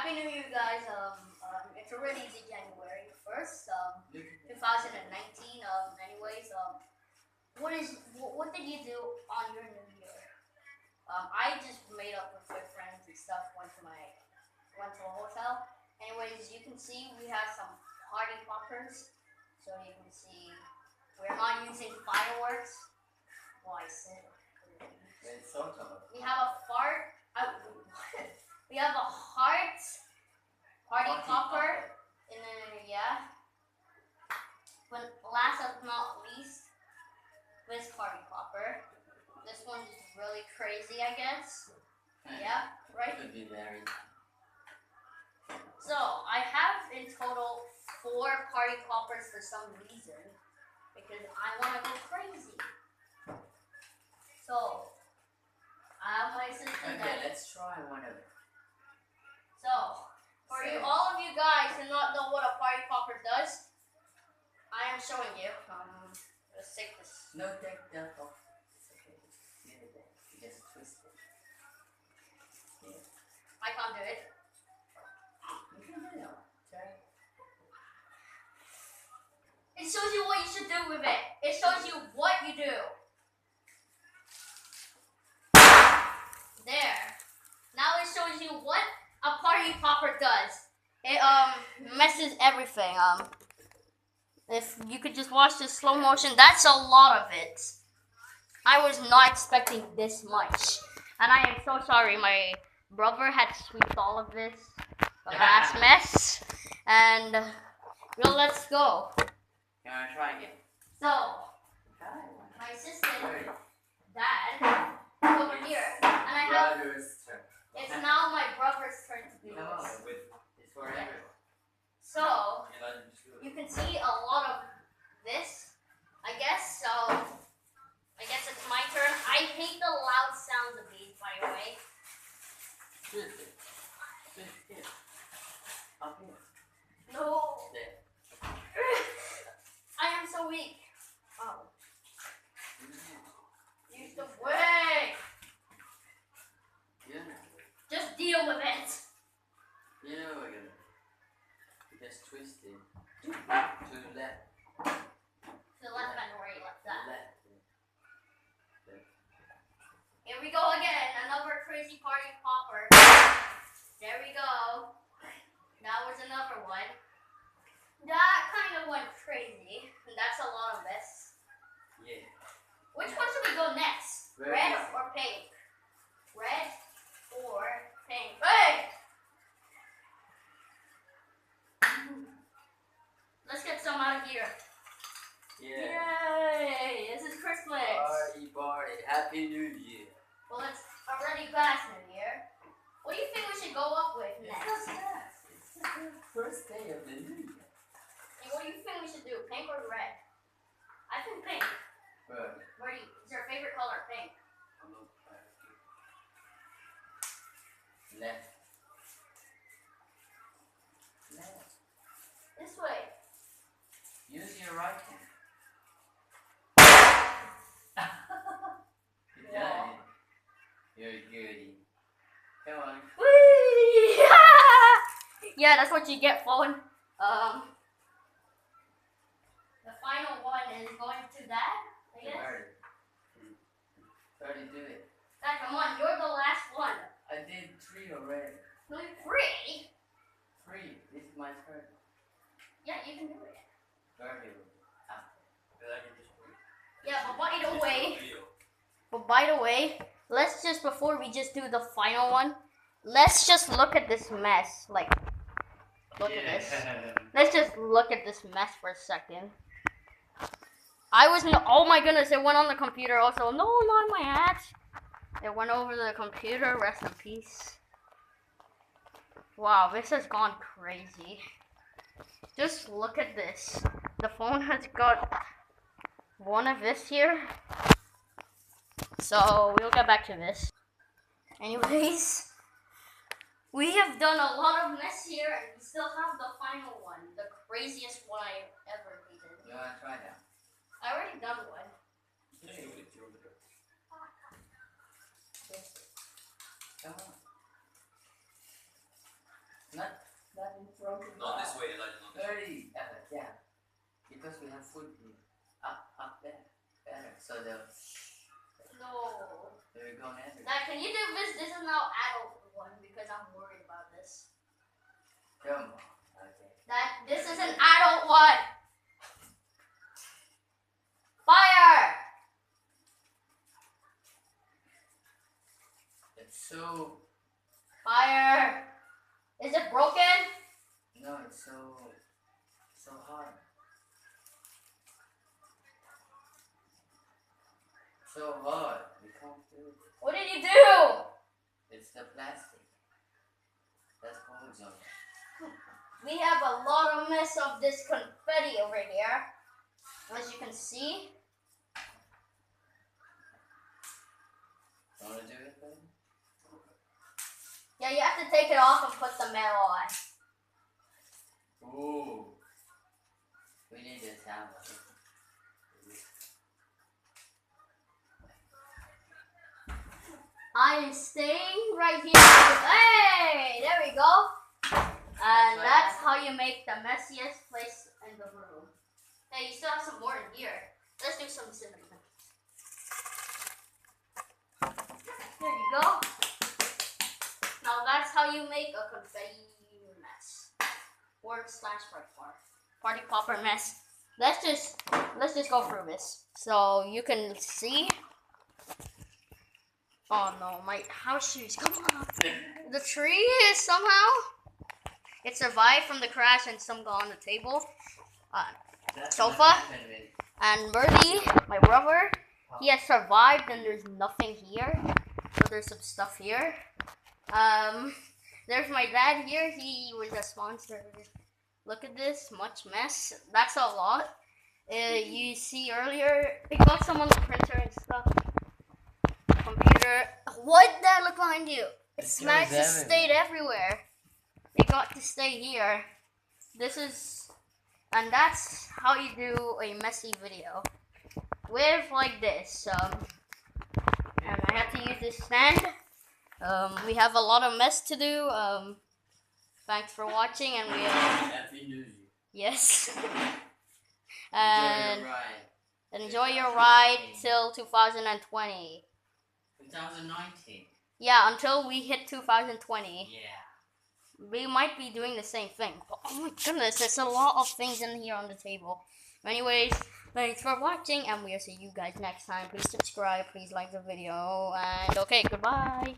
Happy New Year, guys. It's already the January 1st, 2019. What did you do on your New Year? I just made up with my friends and stuff. Went to a hotel. Anyways, you can see we have some party poppers. So you can see we're not using fireworks. Well, I said we have a fart. We have a heart party popper, and then But last but not least, this party popper. This one's just really crazy, I guess. Yeah, right. Could be very. So I have in total 4 party poppers for some reason because I want to go crazy. So I have my assistant. Okay, let's try one of them. So, all of you guys who not know what a party popper does, I am showing you. Let's take this. No, take that off. It's okay. Just leave it there. You just twist it. Yeah. I can't do it. You can do it. Try. It shows you what you should do with it. It shows you what you do. There. Now it shows you what a party popper does. It messes everything. If you could just watch the slow motion, that's a lot of it. I was not expecting this much. And I am so sorry. My brother had swept all of this. The last mess. And well, let's go. You wanna try again? So, my assistant, Dad, over here. And I have, it's now my brother's turn to do No, this. it's for everyone. So, you can see a lot of this, I guess. So, I guess it's my turn. I hate the loud sounds of these, by the way. Twist it. Twist it. Up here. No. There. I am so weak. Oh. Use the way. Yeah. Just deal with it. You know we're gonna just twist it to the left. To the left and right, like that. Left. Here we go again. Another crazy party popper. There we go. That was another one. That kind of went crazy. That's a lot of this. Yeah. Which one should we go next? Red or pink? Red or pink? Hey! Let's get some out of here. Yeah. Yay! This is Christmas. Party. Happy New Year. Well, it's already past New Year. What do you think we should go up with It's next? the first day of the New Year. Hey, what do you think we should do? Pink or red? I think pink. Right. Is your favorite color pink? Left. Left. This way. Use your right hand. You done it. You're a goodie. Come on. Whee! Yeah, that's what you get, phone. The final one is going to Dad, I guess. Already do it. Dad, come on, you're the last one. I did 3 already. Only 3? 3. This is my turn. Yeah, you can do it. Very Yeah, but by the way, let's just, before we just do the final one, let's just look at this mess. Like, look at this. Let's just look at this mess for a second. Oh my goodness, it went on the computer also. No, not my hat. It went over the computer, rest in peace. Wow, this has gone crazy. Just look at this. The phone has got one of this here. So, we'll get back to this. Anyways, we have done a lot of mess here and we still have the final one. The craziest one I ever did. You wanna try now? I already done one. Come on. No, Not this way, like not this way. Yeah. Because we have food up there. Better. So No. there we go, Ned. Dad, can you do this? This is now adult one because I'm worried about this. Come on. Okay. Dad, this is an adult one. Fire! It's so. Fire! Is it broken? No, it's so hard. So hard. We can't do it. What did you do? It's the plastic. That's holes on it. We have a lot of mess of this confetti over here. As you can see. Want to do it then? Yeah, you have to take it off and put the metal on. Ooh. We need a towel. I am staying right here. Hey, there we go. And that's how you make the messiest place in the room. Hey, you still have some more in here. Let's do some cinnamon. There you go. Now that's how you make a confetti mess. Or party popper mess. Let's just go through this. So you can see. Oh no, my house shoes, come on. The tree is somehow, it survived from the crash and some got on the table. Sofa. And Birdie, my brother, he has survived and there's nothing here. So there's some stuff here. There's my dad here, he was a sponsor. Look at this, much mess. That's a lot. You see earlier, we got some on the printer and stuff. Computer. What? Dad, look behind you. It's snacks just stayed everywhere. It got to stay here. And that's how you do a messy video. With like this. And I have to use this stand. We have a lot of mess to do. Thanks for watching, and Happy New Year. Yes. And enjoy your ride till 2020. 2019. Yeah, until we hit 2020. Yeah. We might be doing the same thing. But oh my goodness, there's a lot of things in here on the table. Anyways, thanks for watching, and we'll see you guys next time. Please subscribe, please like the video, and okay, goodbye.